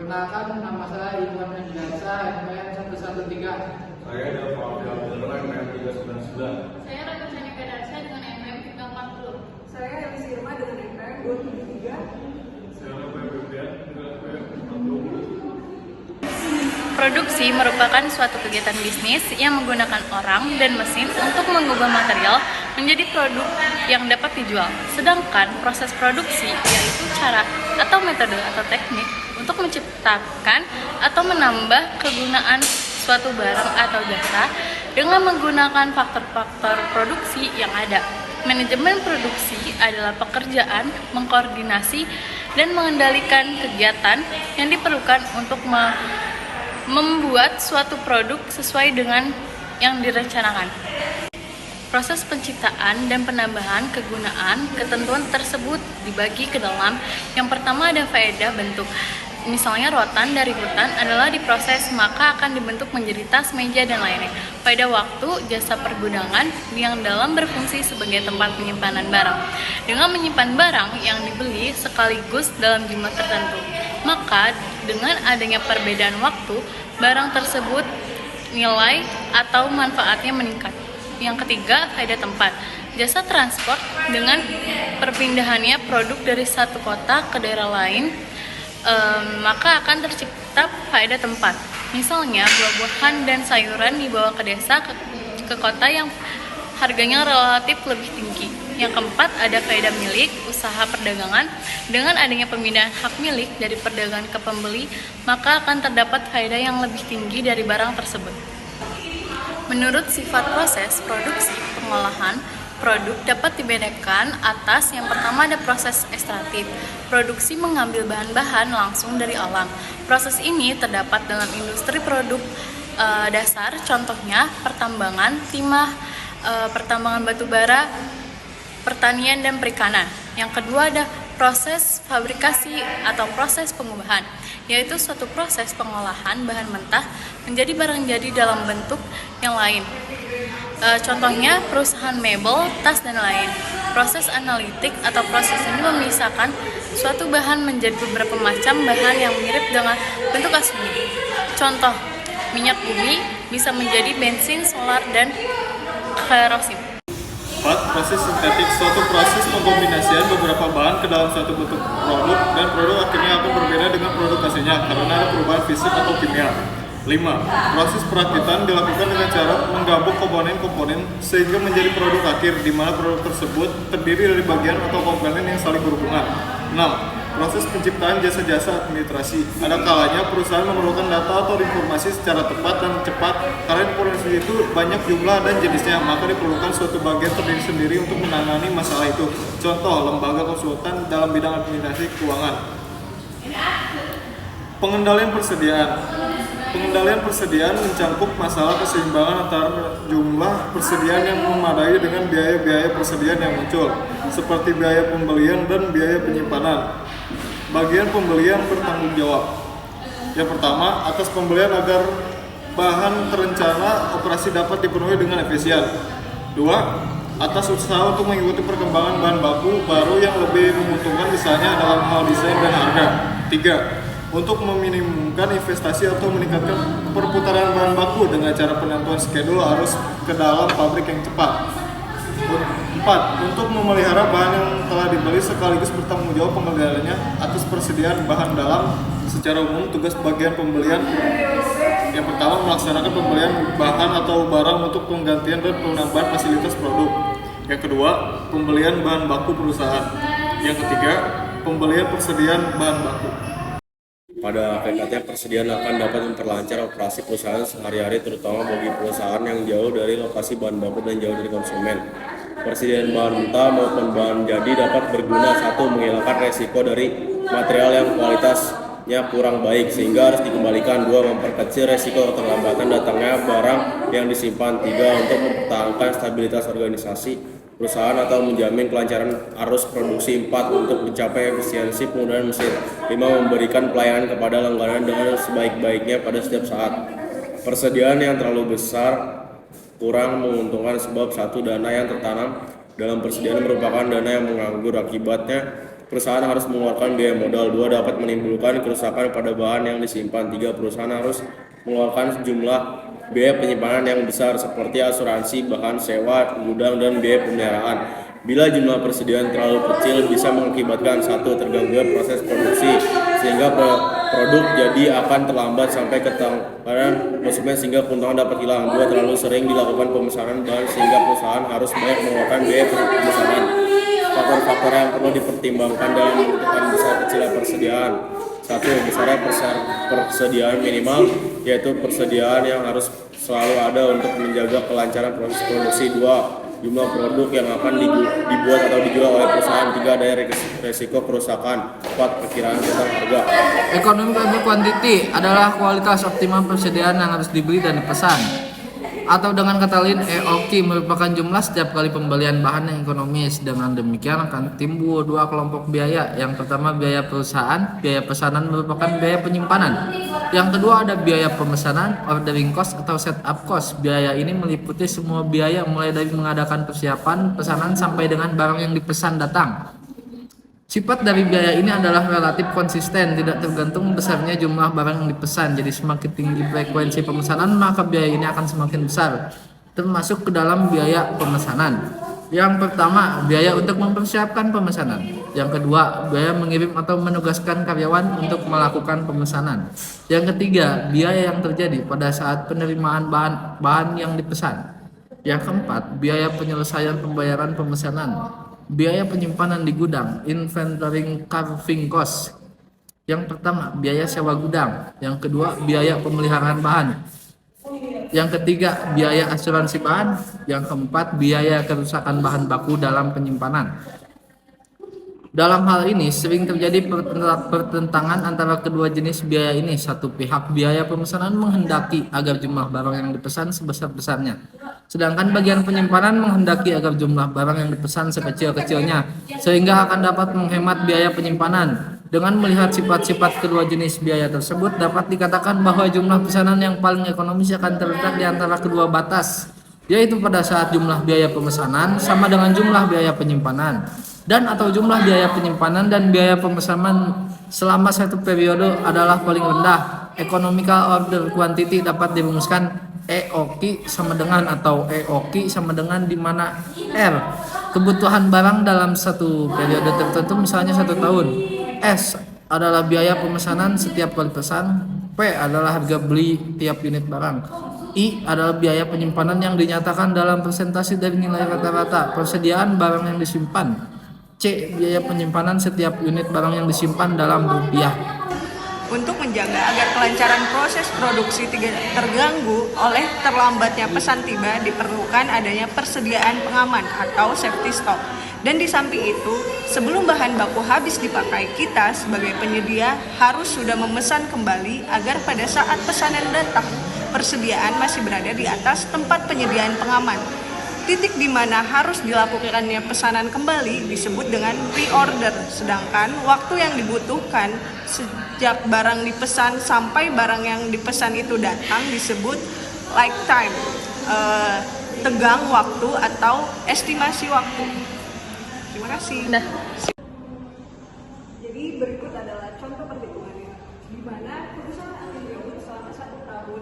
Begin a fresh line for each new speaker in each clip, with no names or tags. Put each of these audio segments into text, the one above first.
Perkenalkan, nama saya Iwan Hendasa, NPM 113.
Saya Delva Abdul NPM 399.
Saya Raka Canika Darsa dengan NPM 340.
Saya Elisa Irma dengan NPM 273.
Saya NPM BPN dengan NPM 420.
Produksi merupakan suatu kegiatan bisnis yang menggunakan orang dan mesin untuk mengubah material menjadi produk yang dapat dijual. Sedangkan proses produksi yaitu cara atau metode atau teknik untuk menciptakan atau menambah kegunaan suatu barang atau jasa dengan menggunakan faktor-faktor produksi yang ada. Manajemen produksi adalah pekerjaan mengkoordinasi dan mengendalikan kegiatan yang diperlukan untuk membuat suatu produk sesuai dengan yang direncanakan. Proses penciptaan dan penambahan kegunaan ketentuan tersebut dibagi ke dalam yang pertama ada faedah bentuk. Misalnya rotan dari hutan adalah diproses maka akan dibentuk menjadi tas, meja, dan lainnya. Faedah waktu, jasa pergudangan yang dalam berfungsi sebagai tempat penyimpanan barang. Dengan menyimpan barang yang dibeli sekaligus dalam jumlah tertentu, maka dengan adanya perbedaan waktu, barang tersebut nilai atau manfaatnya meningkat. Yang ketiga, faedah tempat. Jasa transport dengan perpindahannya produk dari satu kota ke daerah lain, maka akan tercipta faedah tempat. Misalnya buah-buahan dan sayuran dibawa ke desa ke kota yang harganya relatif lebih tinggi. Yang keempat ada faedah milik usaha perdagangan. Dengan adanya pemindahan hak milik dari perdagangan ke pembeli, maka akan terdapat faedah yang lebih tinggi dari barang tersebut. Menurut sifat proses produksi pengolahan produk dapat dibedakan atas yang pertama ada proses ekstraktif. Produksi mengambil bahan-bahan langsung dari alam. Proses ini terdapat dalam industri produk dasar, contohnya pertambangan, timah, pertambangan batu bara, pertanian, dan perikanan. Yang kedua ada proses fabrikasi atau proses pengubahan, yaitu suatu proses pengolahan bahan mentah menjadi barang jadi dalam bentuk yang lain. Contohnya perusahaan mebel, tas, dan lain. Proses analitik atau proses ini memisahkan suatu bahan menjadi beberapa macam bahan yang mirip dengan bentuk aslinya. Contoh, minyak bumi bisa menjadi bensin, solar, dan kerosin.
4. Proses sintetik. Suatu proses pengkombinasian beberapa bahan ke dalam suatu bentuk produk dan produk akhirnya akan berbeda dengan produk aslinya karena ada perubahan fisik atau kimia. 5. Proses perakitan dilakukan dengan cara menggabung komponen-komponen sehingga menjadi produk akhir di mana produk tersebut terdiri dari bagian atau komponen yang saling berhubungan. 6. Proses penciptaan jasa-jasa administrasi. Ada kalanya perusahaan memerlukan data atau informasi secara tepat dan cepat karena informasi itu banyak jumlah dan jenisnya, maka diperlukan suatu bagian terdiri sendiri untuk menangani masalah itu. Contoh, lembaga konsultan dalam bidang administrasi keuangan. Pengendalian persediaan. Pengendalian persediaan mencakup masalah keseimbangan antara jumlah persediaan yang memadai dengan biaya-biaya persediaan yang muncul, seperti biaya pembelian dan biaya penyimpanan. Bagian pembelian bertanggung jawab. Yang pertama, atas pembelian agar bahan terencana operasi dapat dipenuhi dengan efisien. 2. Atas usaha untuk mengikuti perkembangan bahan baku baru yang lebih menguntungkan misalnya dalam hal desain dan harga. 3. Untuk meminimumkan investasi atau meningkatkan perputaran bahan baku dengan cara penentuan skedul arus ke dalam pabrik yang cepat. 4. Untuk memelihara bahan yang telah dibeli sekaligus bertanggung jawab pengendaliannya atas persediaan bahan dalam. Secara umum, tugas bagian pembelian yang pertama melaksanakan pembelian bahan atau barang untuk penggantian dan penambahan fasilitas produk. Yang kedua, pembelian bahan baku perusahaan. Yang ketiga, pembelian persediaan bahan baku.
Pada hakikatnya persediaan akan dapat memperlancar operasi perusahaan sehari-hari terutama bagi perusahaan yang jauh dari lokasi bahan baku dan jauh dari konsumen. Persediaan bahan mentah maupun bahan jadi dapat berguna. 1. Menghilangkan resiko dari material yang kualitasnya kurang baik sehingga harus dikembalikan. 2. Memperkecil resiko keterlambatan datangnya barang yang disimpan. 3. Untuk mempertahankan stabilitas organisasi perusahaan atau menjamin kelancaran arus produksi. 4. Untuk mencapai efisiensi penggunaan mesin. 5. Memberikan pelayanan kepada langganan dengan sebaik-baiknya pada setiap saat. Persediaan yang terlalu besar kurang menguntungkan sebab 1. Dana yang tertanam dalam persediaan merupakan dana yang menganggur. Akibatnya perusahaan harus mengeluarkan biaya modal. 2. Dapat menimbulkan kerusakan pada bahan yang disimpan. 3. Perusahaan harus mengeluarkan sejumlah biaya penyimpanan yang besar seperti asuransi, bahan sewa, gudang, dan biaya pemeliharaan. Bila jumlah persediaan terlalu kecil bisa mengakibatkan 1. Terganggu proses produksi sehingga produk jadi akan terlambat sampai ke tangan konsumen sehingga keuntungan dapat hilang. 2. Terlalu sering dilakukan pemesanan bahan sehingga perusahaan harus banyak mengeluarkan biaya pemesanan. Faktor-faktor yang perlu dipertimbangkan dalam menentukan besar kecilnya persediaan. 1. Besarnya persediaan minimal, yaitu persediaan yang harus selalu ada untuk menjaga kelancaran proses produksi. 2. Jumlah produk yang akan dibuat atau dijual oleh perusahaan. 3. Daya resiko kerusakan. 4. Perkiraan tentang harga.
Economic quantity adalah kualitas optimal persediaan yang harus dibeli dan dipesan. Atau dengan kata lain, EOQ merupakan jumlah setiap kali pembelian bahan yang ekonomis. Dengan demikian akan timbul 2 kelompok biaya. Yang pertama biaya perusahaan, biaya pesanan merupakan biaya penyimpanan. Yang kedua ada biaya pemesanan, ordering cost atau setup cost. Biaya ini meliputi semua biaya mulai dari mengadakan persiapan, pesanan sampai dengan barang yang dipesan datang. Sifat dari biaya ini adalah relatif konsisten, tidak tergantung besarnya jumlah barang yang dipesan. Jadi semakin tinggi frekuensi pemesanan, maka biaya ini akan semakin besar, termasuk ke dalam biaya pemesanan. Yang pertama, biaya untuk mempersiapkan pemesanan. Yang kedua, biaya mengirim atau menugaskan karyawan untuk melakukan pemesanan. Yang ketiga, biaya yang terjadi pada saat penerimaan bahan yang dipesan. Yang keempat, biaya penyelesaian pembayaran pemesanan. Biaya penyimpanan di gudang, inventory carrying cost. Yang pertama, biaya sewa gudang. Yang kedua, biaya pemeliharaan bahan. Yang ketiga, biaya asuransi bahan. Yang keempat, biaya kerusakan bahan baku dalam penyimpanan. Dalam hal ini sering terjadi pertentangan antara kedua jenis biaya ini. Satu pihak biaya pemesanan menghendaki agar jumlah barang yang dipesan sebesar-besarnya, sedangkan bagian penyimpanan menghendaki agar jumlah barang yang dipesan sekecil-kecilnya, sehingga akan dapat menghemat biaya penyimpanan. Dengan melihat sifat-sifat kedua jenis biaya tersebut, dapat dikatakan bahwa jumlah pesanan yang paling ekonomis akan terletak di antara kedua batas, yaitu pada saat jumlah biaya pemesanan sama dengan jumlah biaya penyimpanan, dan atau jumlah biaya penyimpanan dan biaya pemesanan selama satu periode adalah paling rendah. Economical order quantity dapat dirumuskan EOQ sama dengan atau EOQ sama dengan di mana R kebutuhan barang dalam satu periode tertentu, misalnya 1 tahun. S adalah biaya pemesanan setiap kali pesan. P adalah harga beli tiap unit barang. I adalah biaya penyimpanan yang dinyatakan dalam persentase dari nilai rata-rata persediaan barang yang disimpan. C. Biaya penyimpanan setiap unit barang yang disimpan dalam rupiah.
Untuk menjaga agar kelancaran proses produksi tidak terganggu oleh terlambatnya pesan tiba, diperlukan adanya persediaan pengaman atau safety stock. Dan di samping itu, sebelum bahan baku habis dipakai, kita sebagai penyedia harus sudah memesan kembali agar pada saat pesanan datang, persediaan masih berada di atas tempat penyediaan pengaman. Titik di mana harus dilakukannya pesanan kembali disebut dengan pre-order, sedangkan waktu yang dibutuhkan sejak barang dipesan sampai barang yang dipesan itu datang disebut lag time, tegang waktu atau estimasi waktu. Terima kasih. Jadi berikut adalah contoh perhitungannya, di mana perusahaan Alindrium selama 1 tahun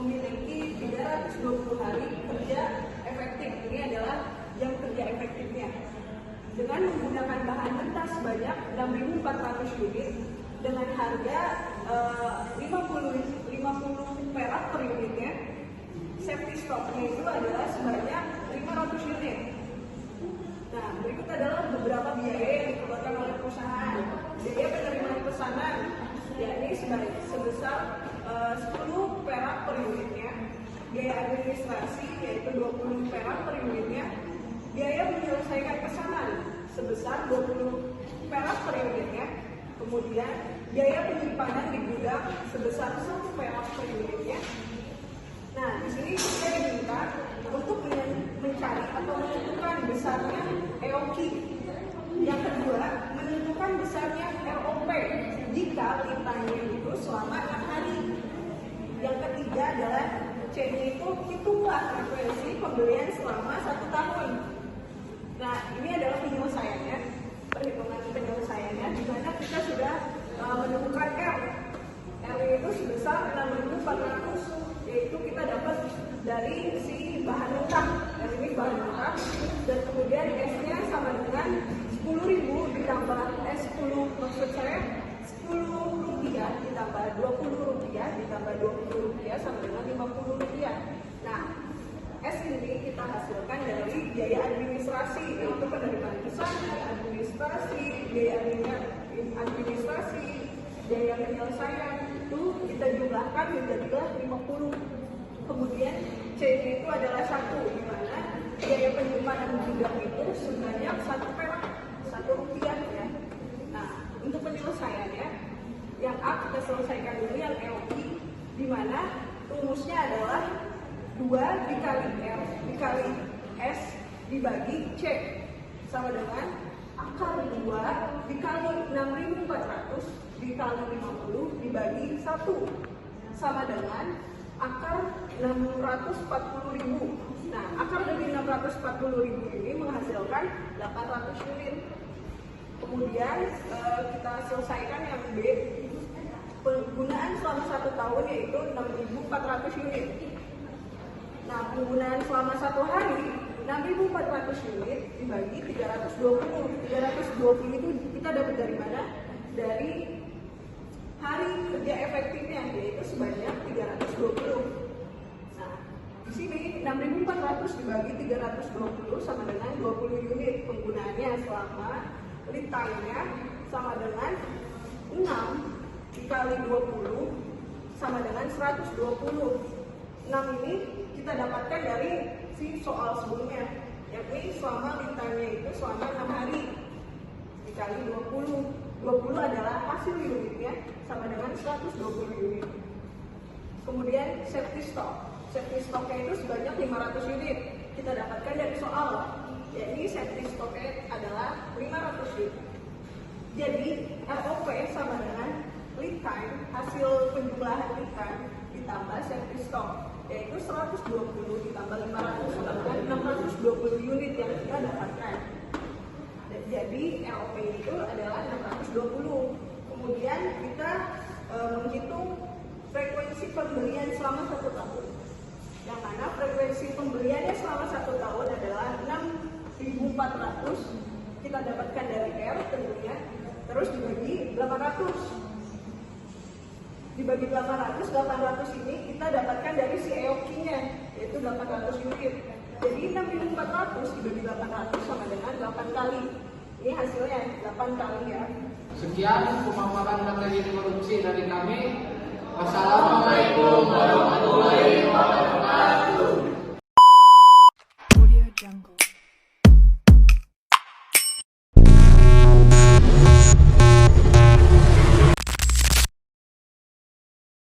memiliki 320 hari kerja efektif. Ini adalah jam kerja efektifnya dengan menggunakan bahan mentah sebanyak 6.400 unit dengan harga 50 perak per unitnya. Safety stocknya itu adalah sebanyak 500 unit. Nah, berikut adalah beberapa biaya yang dikeluarkan oleh perusahaan. Biaya penerimaan pesanan yakni sebesar 10 perak per unitnya. Biaya administrasi yaitu 20 perak per unitnya. Biaya menyelesaikan pesanan sebesar 20 perak per unitnya. Kemudian biaya penyimpanan di gudang sebesar 1 perak per unitnya. Nah, di sini kita diminta untuk mencari atau menentukan besarnya EOQ. Yang kedua, menentukan besarnya ROP jika lintangnya itu selama 6 hari. Yang ketiga adalah C-nya itu hitunglah frekuensi pembelian selama 1 tahun. Nah, ini adalah penyelesaiannya, perhitungan penyelesaian bahan mentah, yang ini bahan mentah, dan kemudian S-nya sama dengan 10.000 ditambah 10 rupiah ditambah 20 rupiah ditambah 20 rupiah sama dengan 50 rupiah. Nah, S ini kita hasilkan dari biaya administrasi, yaitu penerimaan pesanan, administrasi, biaya penyelesaian itu kita jumlahkan menjadilah 50. Kemudian C-nya itu adalah 1, di mana biaya penyimpanan gudang itu sebanyak 1 perak, 1 rupiah ya. Nah, untuk penyelesaiannya, yang A kita selesaikan dulu yang EOQ, di mana rumusnya adalah 2 dikali R dikali S dibagi C sama dengan akar 2 dikali 6.400 dikali 50 dibagi 1 sama dengan akar 640.000. Nah, akar dari 640.000 ini menghasilkan 800 unit. Kemudian kita selesaikan yang B, penggunaan selama 1 tahun yaitu 6.400 unit. Nah, penggunaan selama 1 hari 6.400 unit dibagi 320. 320 itu kita dapat dari mana? Dari hari kerja efektifnya, yaitu sebanyak 320. Nah, di sini 6.400 dibagi 320 sama dengan 20 unit. Penggunaannya selama lead time-nya sama dengan 6 dikali 20 sama dengan 120. 6 ini kita dapatkan dari si soal sebelumnya, yakni selama lead time-nya itu selama 6 hari dikali 20. 20 adalah hasil unitnya sama dengan 120 unit. Kemudian safety stock. Safety stocknya itu sebanyak 500 unit. Kita dapatkan dari soal, yakni safety stocknya adalah 500 unit. Jadi ROP sama dengan lead time, hasil penjumlahan lead time ditambah safety stock, yaitu 120 ditambah 500 sama dengan 620 unit yang kita dapatkan. Jadi ROP itu adalah 620. Kemudian kita menghitung frekuensi pembelian selama 1 tahun. Yang mana frekuensi pembeliannya selama 1 tahun adalah 6.400. Kita dapatkan dari R tentunya. Terus dibagi 800. Dibagi 800, 800 ini kita dapatkan dari si EOQ-nya, yaitu 800 unit. Jadi 6.400 dibagi 800 sama dengan 8 kali. Ini hasilnya 8 kali ya.
Sekian pemaparan materi korupsi dari kami. Wassalamualaikum warahmatullahi wabarakatuh.
Audio Jungle.